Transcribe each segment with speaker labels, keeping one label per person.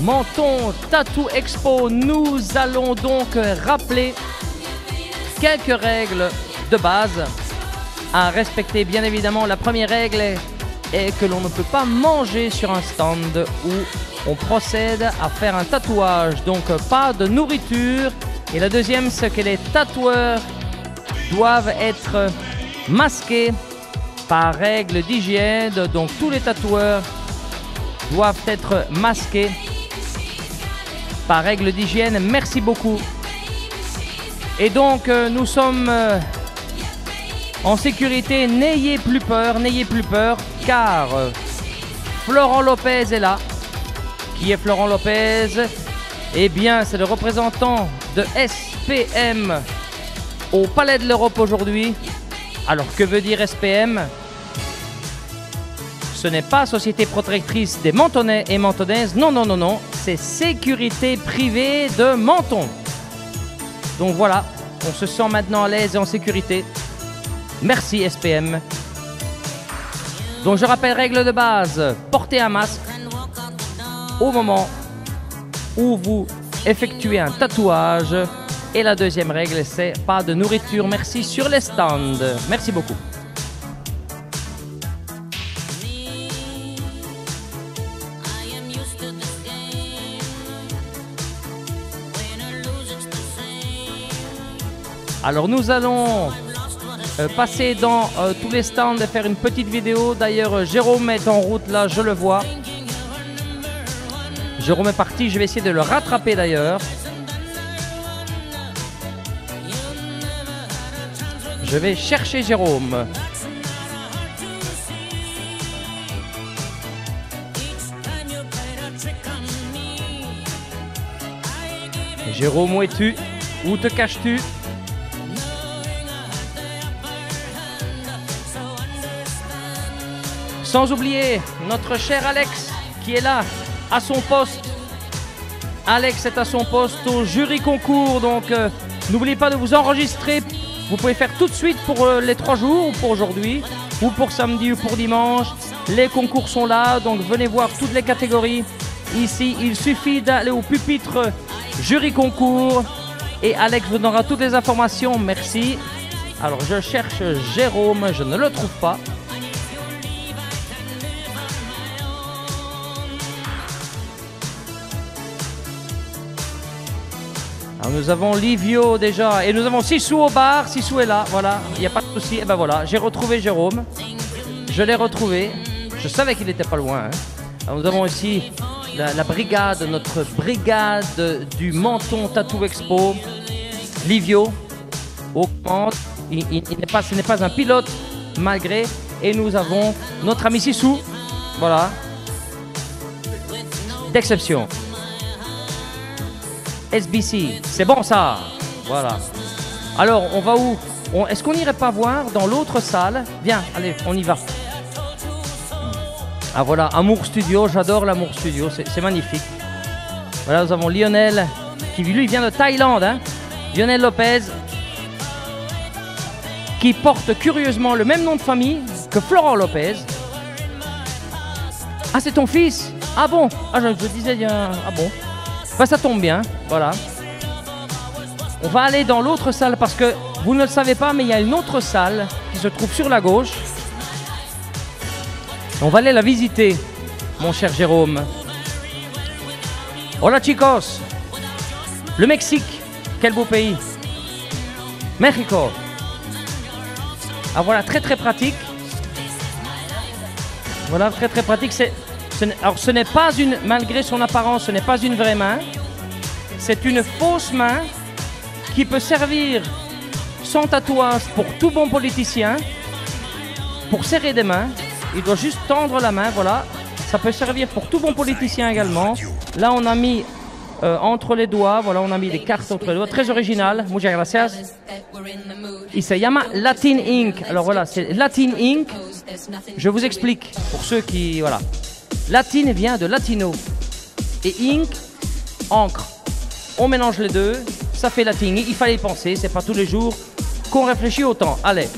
Speaker 1: Menton Tattoo Expo. Nous allons donc rappeler quelques règles de base à respecter. Bien évidemment, la première règle est que l'on ne peut pas manger sur un stand où on procède à faire un tatouage, donc pas de nourriture. Et la deuxième, c'est que les tatoueurs doivent être masqués par règle d'hygiène, donc tous les tatoueurs doivent être masqués par règle d'hygiène. Merci beaucoup. Et donc nous sommes en sécurité. N'ayez plus peur, car Florent Lopez est là. Qui est Florent Lopez? Eh bien, c'est le représentant de SPM au Palais de l'Europe aujourd'hui. Alors, que veut dire SPM? Ce n'est pas Société Protectrice des Mentonnais et Mentonnaises. Non, non, non, non. C'est Sécurité Privée de Menton. Donc voilà, on se sent maintenant à l'aise et en sécurité. Merci SPM. Donc je rappelle, règle de base, portez un masque au moment où vous effectuez un tatouage. Et la deuxième règle, c'est pas de nourriture, merci, sur les stands. Merci beaucoup. Alors nous allons passer dans tous les stands et faire une petite vidéo. D'ailleurs, Jérôme est en route là, je le vois. Jérôme est parti, je vais essayer de le rattraper d'ailleurs. Je vais chercher Jérôme. Jérôme, où es-tu? Où te caches-tu? Sans oublier notre cher Alex qui est là, à son poste. Alex est à son poste au jury concours, donc n'oubliez pas de vous enregistrer. Vous pouvez faire tout de suite pour les 3 jours, ou pour aujourd'hui, ou pour samedi, ou pour dimanche. Les concours sont là, donc venez voir toutes les catégories. Ici, il suffit d'aller au pupitre jury concours et Alex vous donnera toutes les informations. Merci. Alors, je cherche Jérôme, je ne le trouve pas. Alors nous avons Livio déjà et nous avons Sissou au bar. Sissou est là, voilà, il n'y a pas de souci. Et ben voilà, j'ai retrouvé Jérôme. Je l'ai retrouvé. Je savais qu'il n'était pas loin. Hein. Alors nous avons aussi la brigade, notre brigade du Menton Tattoo Expo. Livio au commandes. Ce n'est pas un pilote malgré. Et nous avons notre ami Sissou. Voilà. D'exception. SBC, c'est bon ça. Voilà. Alors, on va où? Est-ce qu'on n'irait pas voir dans l'autre salle? Viens, allez, on y va. Ah voilà, Amour Studio, j'adore l'Amour Studio, c'est magnifique. Voilà, nous avons Lionel, qui lui vient de Thaïlande. Hein. Lionel Lopez, qui porte curieusement le même nom de famille que Florent Lopez. Ah, c'est ton fils? Ah bon? Ah, je disais, ah bon? Bah, ça tombe bien, voilà. On va aller dans l'autre salle parce que vous ne le savez pas, mais il y a une autre salle qui se trouve sur la gauche. On va aller la visiter, mon cher Jérôme. Hola chicos. Le Mexique, quel beau pays. Mexico. Ah voilà, très très pratique. Voilà, très très pratique. Alors ce n'est pas une, malgré son apparence, ce n'est pas une vraie main. C'est une fausse main qui peut servir sans tatouage pour tout bon politicien. Pour serrer des mains, il doit juste tendre la main, voilà. Ça peut servir pour tout bon politicien également. Là on a mis entre les doigts, voilà, on a mis des cartes entre les doigts, très original. Muchas gracias. Il se llama Latin Ink. Alors voilà, c'est Latin Ink. Je vous explique pour ceux qui, voilà. Latin vient de latino et ink, encre. On mélange les deux, ça fait latin. Il fallait y penser, c'est pas tous les jours qu'on réfléchit autant. Allez,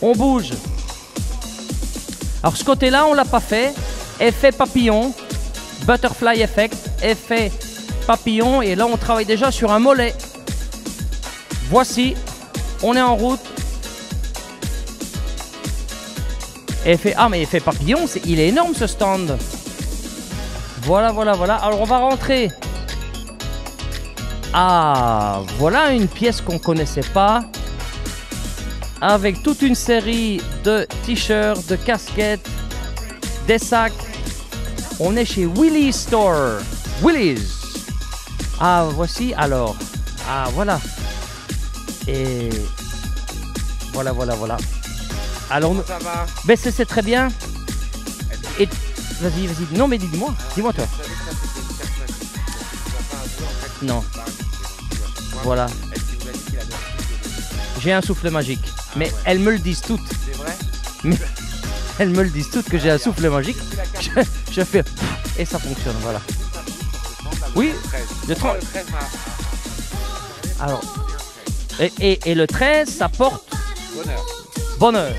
Speaker 1: on bouge. Alors ce côté-là, on l'a pas fait. Effet papillon. Butterfly Effect, effet papillon. Et là, on travaille déjà sur un mollet. Voici, on est en route. Effet, ah, mais effet papillon, il est énorme ce stand. Voilà, voilà, voilà. Alors, on va rentrer. Ah, voilà une pièce qu'on connaissait pas. Avec toute une série de t-shirts, de casquettes, des sacs. On est chez Willys Store. Willys. Ah, voici alors. Ah, voilà. Et voilà, voilà, voilà. Alors,
Speaker 2: ça va?
Speaker 1: Ben c'est très bien. Et vas-y, vas-y. Non, mais dis-moi. Dis-moi toi. Non. Voilà. J'ai un souffle magique. Mais elles me le disent toutes.
Speaker 2: C'est vrai?
Speaker 1: Mais elles me le disent toutes que j'ai un souffle magique. Je fais et ça fonctionne, voilà. Oui, le 30. Alors, et le 13, ça porte
Speaker 2: Bonheur.
Speaker 1: bonheur.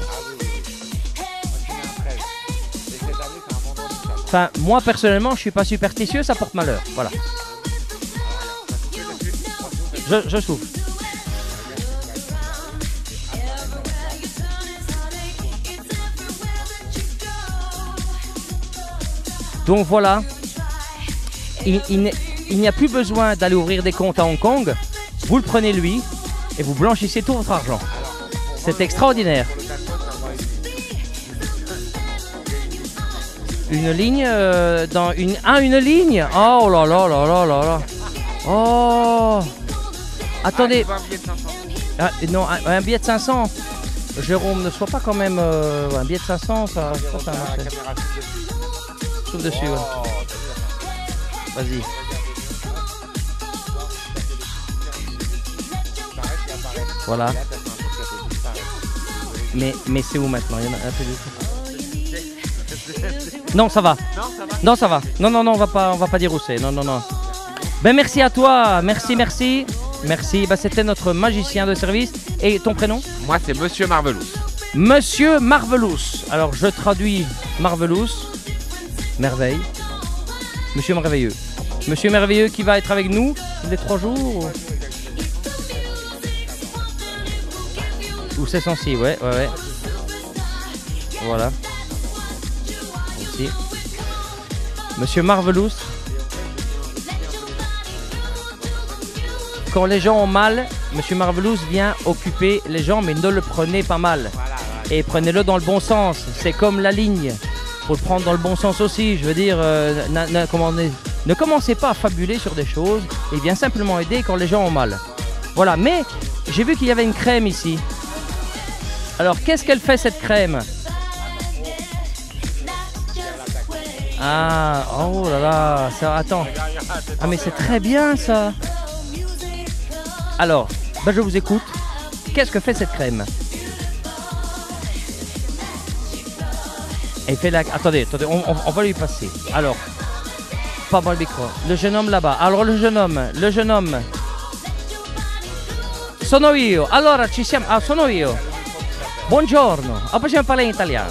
Speaker 1: Enfin, moi personnellement, je suis pas superstitieux, ça porte malheur. Voilà. Je souffle. Donc voilà, il n'y a plus besoin d'aller ouvrir des comptes à Hong Kong. Vous le prenez lui et vous blanchissez tout votre argent. C'est extraordinaire. Une ligne dans une... Ah, une ligne. Oh là là là là là là. Oh. Attendez. Ah, non, un billet de 500. Jérôme, ne sois pas quand même... un billet de 500, ça marche. Souffle dessus, ouais. Vas-y. Voilà. Mais c'est où maintenant? Il y en a un peu de... Non, ça va. Non, ça va. Non, on va pas dérousser. Non. Ben merci à toi. Merci. Merci. Ben, c'était notre magicien de service. Et ton prénom?
Speaker 2: Moi, c'est Monsieur Marvelous.
Speaker 1: Monsieur Marvelous. Alors, je traduis Marvelous. Merveille. Monsieur Merveilleux. Monsieur Merveilleux qui va être avec nous les 3 jours. Ou c'est censé, ouais. Voilà. Ici. Monsieur Marvelous. Quand les gens ont mal, Monsieur Marvelous vient occuper les gens, mais ne le prenez pas mal. Et prenez-le dans le bon sens. C'est comme la ligne. Faut le prendre dans le bon sens aussi. Je veux dire, ne commencez pas à fabuler sur des choses et bien simplement aider quand les gens ont mal. Voilà, mais j'ai vu qu'il y avait une crème ici. Alors, qu'est-ce qu'elle fait cette crème? Ah, oh là là, ça, attends. Ah mais c'est très bien ça. Alors, ben je vous écoute. Qu'est-ce que fait cette crème? Elle fait la... Attendez, on va lui passer. Alors, pas dans le micro. Le jeune homme là-bas. Alors le jeune homme. Sono io. Allora ci siamo. Ah, sono io. Buongiorno. Possiamo parlare in italiano.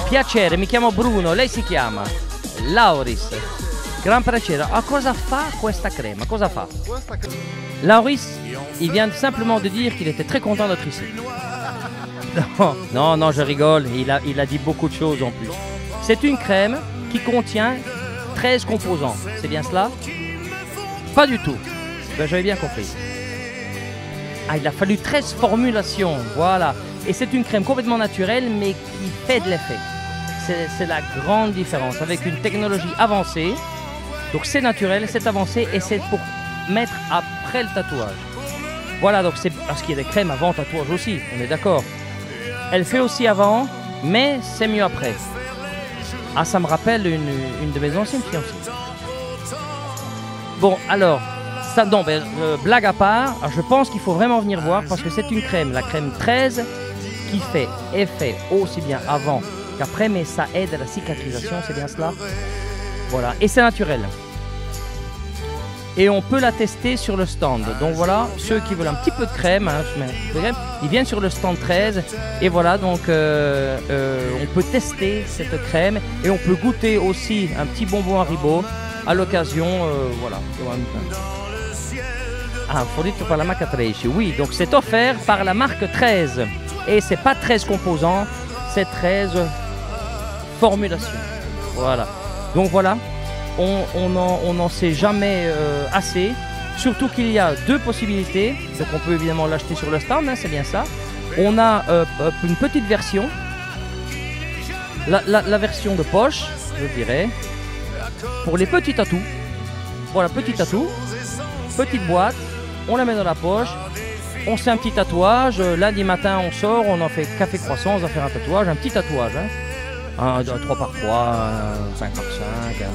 Speaker 1: Piacere, mi chiamo Bruno. Lei si chiama Lauris. Gran piacere. Ah, cosa fa questa crema? Cosa fa? Lauris, il vient simplement de dire qu'il était très content d'être ici. Non, je rigole. Il a dit beaucoup de choses en plus. C'est une crème qui contient 13 composants. C'est bien cela? Pas du tout. Ben, j'avais bien compris. Ah, il a fallu 13 formulations. Voilà. Et c'est une crème complètement naturelle, mais qui fait de l'effet. C'est la grande différence. Avec une technologie avancée. Donc c'est naturel, c'est avancé et c'est pour mettre après le tatouage. Voilà, donc c'est parce qu'il y a des crèmes avant tatouage aussi. On est d'accord. Elle fait aussi avant, mais c'est mieux après. Ah, ça me rappelle une de mes anciennes fiancées. Bon, alors, ça, non, blague à part, alors je pense qu'il faut vraiment venir voir parce que c'est une crème, la crème 13, qui fait effet aussi bien avant qu'après, mais ça aide à la cicatrisation, c'est bien cela. Voilà, et c'est naturel. et on peut la tester sur le stand. Donc voilà, ceux qui veulent un petit peu de crème, hein, ils viennent sur le stand 13 et voilà, donc on peut tester cette crème et on peut goûter aussi un petit bonbon Haribo à l'occasion, voilà. Ah, fornito par la marque 13, oui, donc c'est offert par la marque 13 et c'est pas 13 composants, c'est 13 formulations. Voilà, donc voilà. On n'en sait jamais assez, surtout qu'il y a deux possibilités, donc on peut évidemment l'acheter sur le stand, hein, c'est bien ça. On a une petite version, la version de poche, je dirais, pour les petits tatous. Voilà, petit tatou, petite boîte, on la met dans la poche, on fait un petit tatouage, lundi matin on sort, on en fait café croissant, on va faire un tatouage, un petit tatouage, hein. 3 par 3, 5 par 5,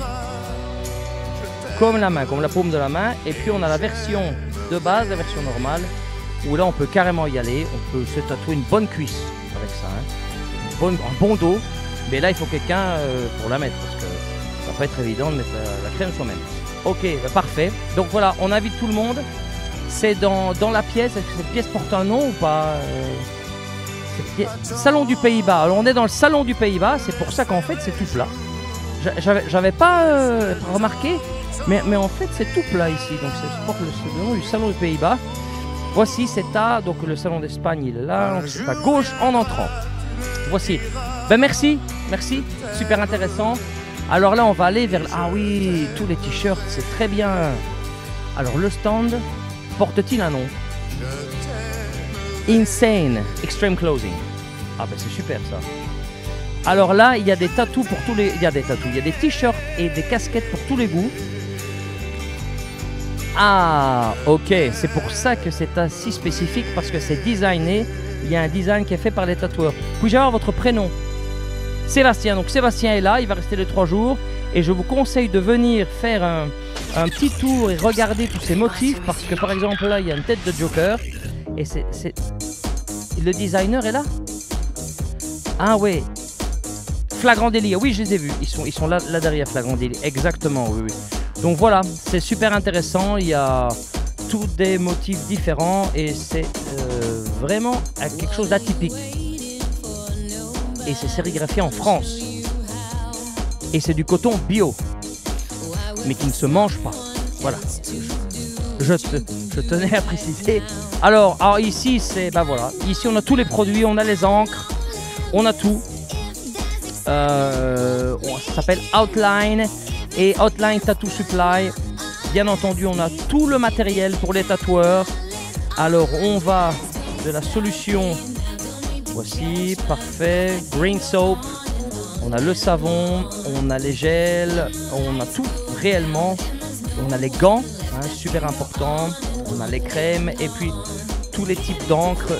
Speaker 1: comme la main, comme la paume de la main. Et puis on a la version de base, la version normale, où là on peut carrément y aller, on peut se tatouer une bonne cuisse avec ça, hein. Un bon dos, mais là il faut quelqu'un pour la mettre, parce que ça va pas être évident de mettre la crème soi-même. Ok, parfait, donc voilà, on invite tout le monde, c'est dans la pièce. Est-ce que cette pièce porte un nom ou pas? Salon du Pays-Bas, alors on est dans le salon du Pays-Bas, c'est pour ça qu'en fait c'est tout plat. J'avais pas remarqué, mais en fait c'est tout plat ici, donc c'est le nom du salon du Pays-Bas. Voici, c'est donc le salon d'Espagne il est là, donc c'est à gauche en entrant. Voici, ben merci, super intéressant. Alors là on va aller vers, ah oui, tous les t-shirts, c'est très bien. Alors le stand porte-t-il un nom? Insane Extreme Clothing. Ah ben c'est super ça. Alors là, il y a des tatous pour tous les... Il y a des t-shirts et des casquettes pour tous les goûts. Ah, ok. C'est pour ça que c'est assez spécifique, parce que c'est designé. Il y a un design qui est fait par les tatoueurs. Puis-je avoir votre prénom? Sébastien. Donc Sébastien est là, il va rester les 3 jours. Et je vous conseille de venir faire un petit tour et regarder tous ces motifs. Parce que par exemple là, il y a une tête de Joker. Et le designer est là? Ah ouais. Flagrant Délit, oui je les ai vus, ils sont là derrière, Flagrant Délit, exactement, oui. Donc voilà, c'est super intéressant, il y a tous des motifs différents et c'est vraiment quelque chose d'atypique. Et c'est sérigraphié en France. Et c'est du coton bio, mais qui ne se mange pas, voilà. Je tenais à préciser. Alors ici, ben voilà, ici on a tous les produits, on a les encres, on a tout. Ça s'appelle Outline et Outline Tattoo Supply. Bien entendu, on a tout le matériel pour les tatoueurs. Alors, on va de la solution. Voici, parfait. Green soap. On a le savon, on a les gels, on a tout réellement. On a les gants, hein, super important. On a les crèmes et puis tous les types d'encre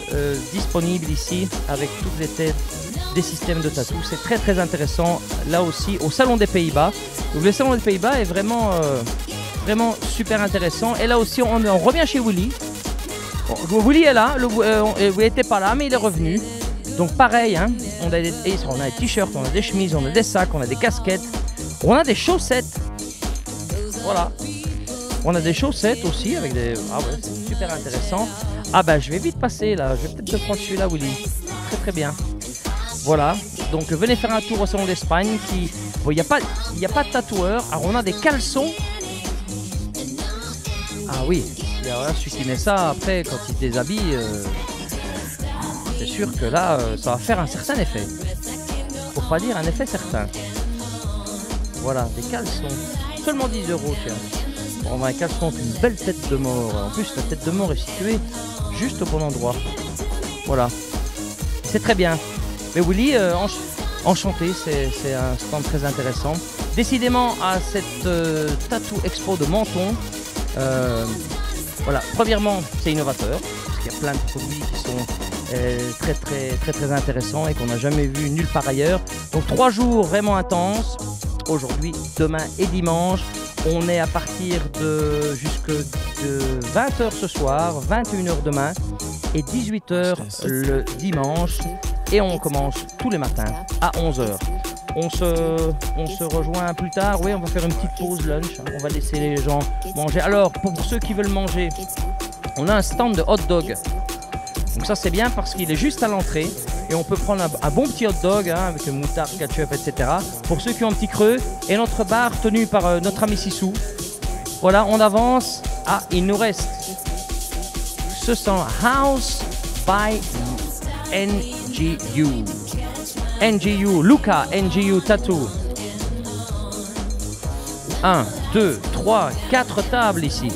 Speaker 1: disponibles ici avec toutes les têtes des systèmes de tatou. C'est très très intéressant là aussi au salon des Pays-Bas. Donc le salon des Pays-Bas est vraiment vraiment super intéressant. Et là aussi on revient chez Willy. Bon, Willy est là, vous n'était pas là mais il est revenu. Donc pareil, hein, on a des t-shirts, on a des chemises, on a des sacs, on a des casquettes, on a des chaussettes. Voilà. On a des chaussettes aussi avec des... Ah ouais, c'est super intéressant. Ah bah je vais vite passer là, je vais peut-être te prendre celui-là Willy. Très très bien. Voilà, donc venez faire un tour au salon d'Espagne qui... Bon, il n'y a pas de tatoueur. Alors on a des caleçons. Ah oui, alors là, celui qui met ça après quand il se déshabille, c'est sûr que là, ça va faire un certain effet. Pour pas dire un effet certain. Voilà, des caleçons. Seulement 10 €, tiens. Bon, on a un caleçon avec une belle tête de mort. En plus, la tête de mort est située juste au bon endroit. Voilà. C'est très bien. Mais Willy, enchanté, c'est un stand très intéressant. Décidément, à cette Tattoo Expo de Menton, voilà, premièrement, c'est innovateur, parce qu'il y a plein de produits qui sont très intéressants et qu'on n'a jamais vu nulle part ailleurs. Donc 3 jours vraiment intenses, aujourd'hui, demain et dimanche. On est à partir de jusque de 20 h ce soir, 21 h demain et 18 h le dimanche. et on commence tous les matins à 11 h. On se rejoint plus tard, oui, on va faire une petite pause lunch, on va laisser les gens manger. Alors, pour ceux qui veulent manger, on a un stand de hot dog. Donc ça c'est bien parce qu'il est juste à l'entrée et on peut prendre un bon petit hot dog hein, avec une moutarde, ketchup, etc. Pour ceux qui ont un petit creux. Et notre bar tenu par notre ami Sissou. Voilà, on avance. Ah, il nous reste ce sont House by NGU. NGU, Luca, NGU Tattoo. 1, 2, 3, 4 tables ici.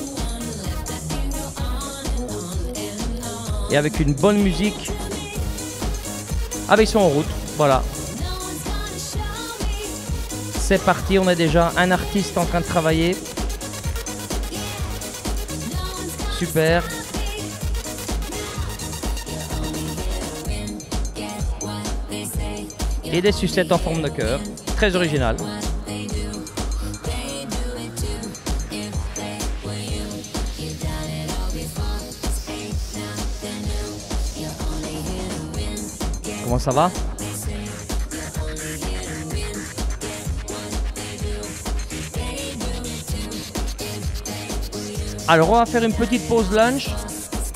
Speaker 1: Et avec une bonne musique. Ah ben ils sont en route, voilà. C'est parti, on a déjà un artiste en train de travailler. Super. Et des sucettes en forme de cœur, très original. Comment ça va? Alors on va faire une petite pause lunch.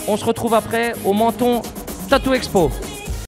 Speaker 1: On se retrouve après au Menton Tattoo Expo.